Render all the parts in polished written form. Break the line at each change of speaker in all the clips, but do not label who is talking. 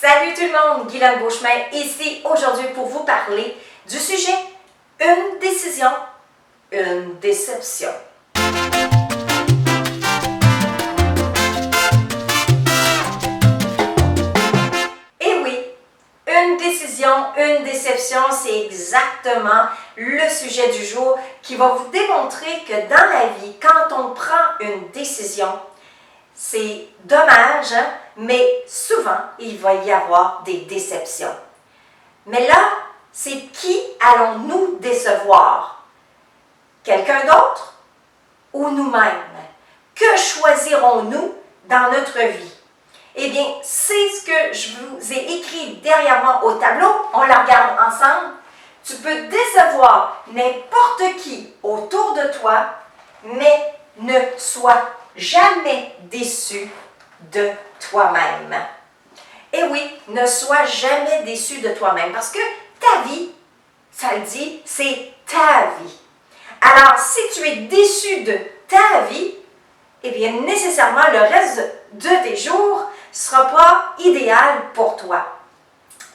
Salut tout le monde, Guylaine Beauchemin ici aujourd'hui pour vous parler du sujet une décision, une déception. Et oui, une décision, une déception, c'est exactement le sujet du jour qui va vous démontrer que dans la vie, quand on prend une décision, c'est dommage, hein? Mais souvent, il va y avoir des déceptions. Mais là, c'est qui allons-nous décevoir? Quelqu'un d'autre ou nous-mêmes? Que choisirons-nous dans notre vie? Eh bien, c'est ce que je vous ai écrit derrière moi au tableau. On la regarde ensemble. Tu peux décevoir n'importe qui autour de toi, mais ne sois jamais déçu de toi-même. Et oui, ne sois jamais déçu de toi-même parce que ta vie, ça le dit, c'est ta vie. Alors, si tu es déçu de ta vie, eh bien, nécessairement, le reste de tes jours ne sera pas idéal pour toi.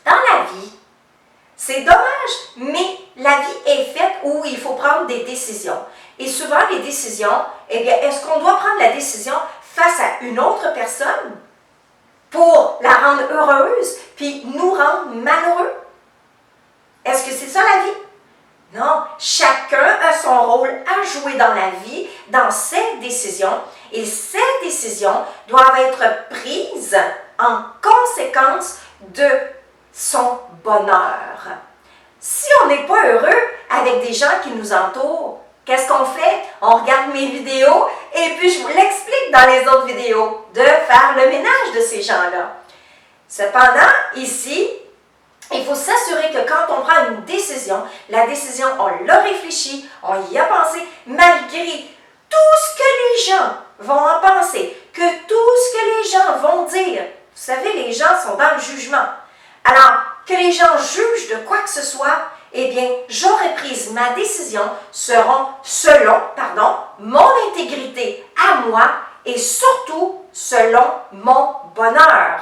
Dans la vie, c'est dommage, mais la vie est faite où il faut prendre des décisions. Et souvent, les décisions, eh bien, est-ce qu'on doit prendre la décision face à une autre personne pour la rendre heureuse, puis nous rendre malheureux? Est-ce que c'est ça la vie? Non, chacun a son rôle à jouer dans la vie, dans ses décisions, et ces décisions doivent être prises en conséquence de son bonheur. Si on n'est pas heureux avec des gens qui nous entourent, qu'est-ce qu'on fait? On regarde mes vidéos et puis je vous l'explique dans les autres vidéos, de faire le ménage de ces gens-là. Cependant, ici, il faut s'assurer que quand on prend une décision, la décision, on l'a réfléchi, on y a pensé, malgré tout ce que les gens vont en penser, que tout ce que les gens vont dire. Vous savez, les gens sont dans le jugement. Alors, que les gens jugent de quoi que ce soit, eh bien, j'aurais pris ma décision selon mon intégrité à moi et surtout selon mon bonheur.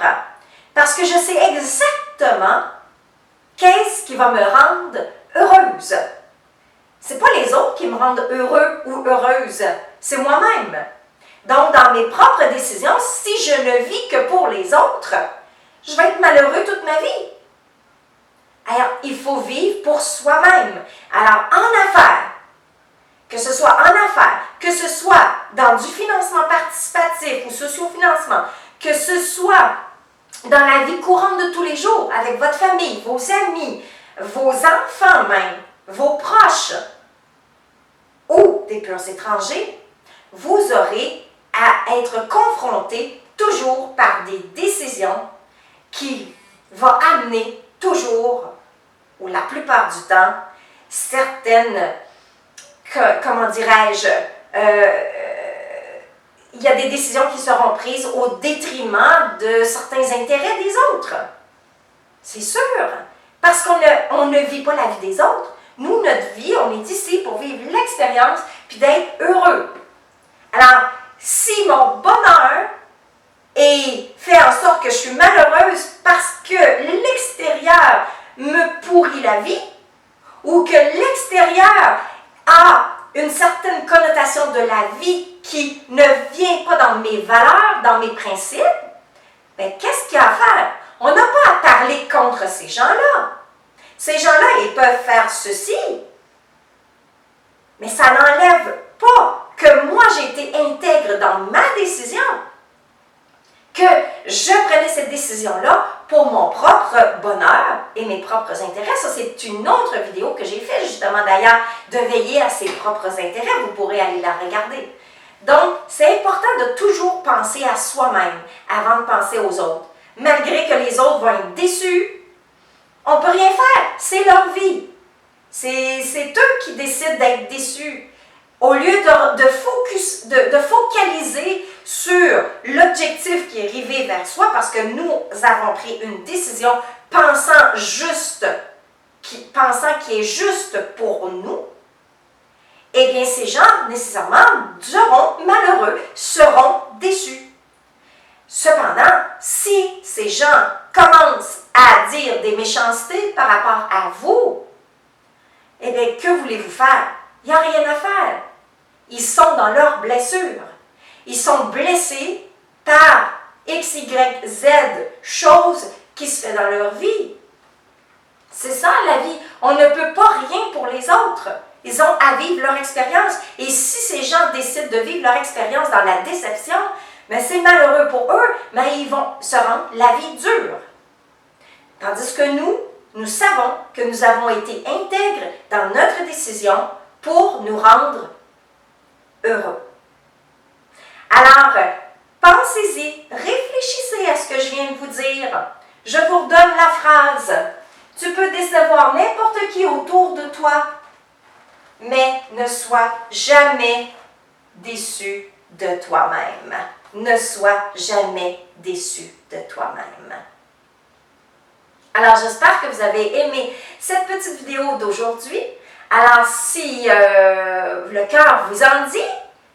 Parce que je sais exactement qu'est-ce qui va me rendre heureuse. Ce n'est pas les autres qui me rendent heureux ou heureuse, c'est moi-même. Donc, dans mes propres décisions, si je ne vis que pour les autres, je vais être malheureux toute ma vie. Alors, il faut vivre pour soi-même. Alors, en affaires, que ce soit en affaires, que ce soit dans du financement participatif ou sociofinancement, que ce soit dans la vie courante de tous les jours, avec votre famille, vos amis, vos enfants même, vos proches, ou des purs étrangers, vous aurez à être confrontés toujours par des décisions qui vont amener toujours, ou la plupart du temps, certaines, comment dirais-je, il y a des décisions qui seront prises au détriment de certains intérêts des autres. C'est sûr, parce qu'on ne vit pas la vie des autres. Nous, notre vie, on est ici pour vivre l'expérience puis d'être heureux. Alors, si mon bonheur fait en sorte que je suis malheureuse parce que l'extérieur me pourrit la vie, ou que l'extérieur a une certaine connotation de la vie qui ne vient pas dans mes valeurs, dans mes principes, bien, qu'est-ce qu'il y a à faire? On n'a pas à parler contre ces gens-là. Ces gens-là, ils peuvent faire ceci, mais ça n'enlève pas que moi, j'ai été intègre dans ma décision, que je prenais cette décision-là pour mon propre bonheur et mes propres intérêts. Ça, c'est une autre vidéo que j'ai faite, justement, d'ailleurs, de veiller à ses propres intérêts. Vous pourrez aller la regarder. Donc, c'est important de toujours penser à soi-même avant de penser aux autres. Malgré que les autres vont être déçus, on ne peut rien faire. C'est leur vie. C'est eux qui décident d'être déçus. Au lieu de focaliser sur l'objectif qui est rivé vers soi, parce que nous avons pris une décision pensant qui est juste pour nous, eh bien ces gens, nécessairement, seront malheureux, seront déçus. Cependant, si ces gens commencent à dire des méchancetés par rapport à vous, eh bien, que voulez-vous faire? Il n'y a rien à faire. Ils sont dans leur blessure. Ils sont blessés par X, Y, Z choses qui se font dans leur vie. C'est ça la vie. On ne peut pas rien pour les autres. Ils ont à vivre leur expérience. Et si ces gens décident de vivre leur expérience dans la déception, mais c'est malheureux pour eux, mais ils vont se rendre la vie dure. Tandis que nous savons que nous avons été intègres dans notre décision pour nous rendre heureux. Alors, pensez-y, réfléchissez à ce que je viens de vous dire. Je vous redonne la phrase. Tu peux décevoir n'importe qui autour de toi, mais ne sois jamais déçu de toi-même. Ne sois jamais déçu de toi-même. Alors, j'espère que vous avez aimé cette petite vidéo d'aujourd'hui. Alors, si le cœur vous en dit,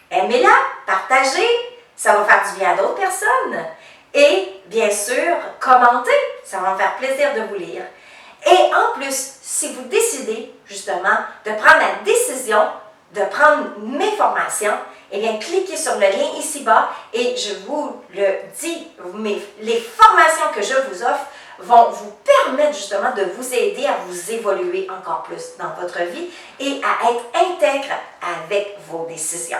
aimez-la, partagez, ça va faire du bien à d'autres personnes. Et, bien sûr, commentez, ça va me faire plaisir de vous lire. Et en plus, si vous décidez justement de prendre la décision de prendre mes formations, eh bien, cliquez sur le lien ici-bas et je vous le dis, les formations que je vous offre vont vous permettre justement de vous aider à vous évoluer encore plus dans votre vie et à être intègre avec vos décisions.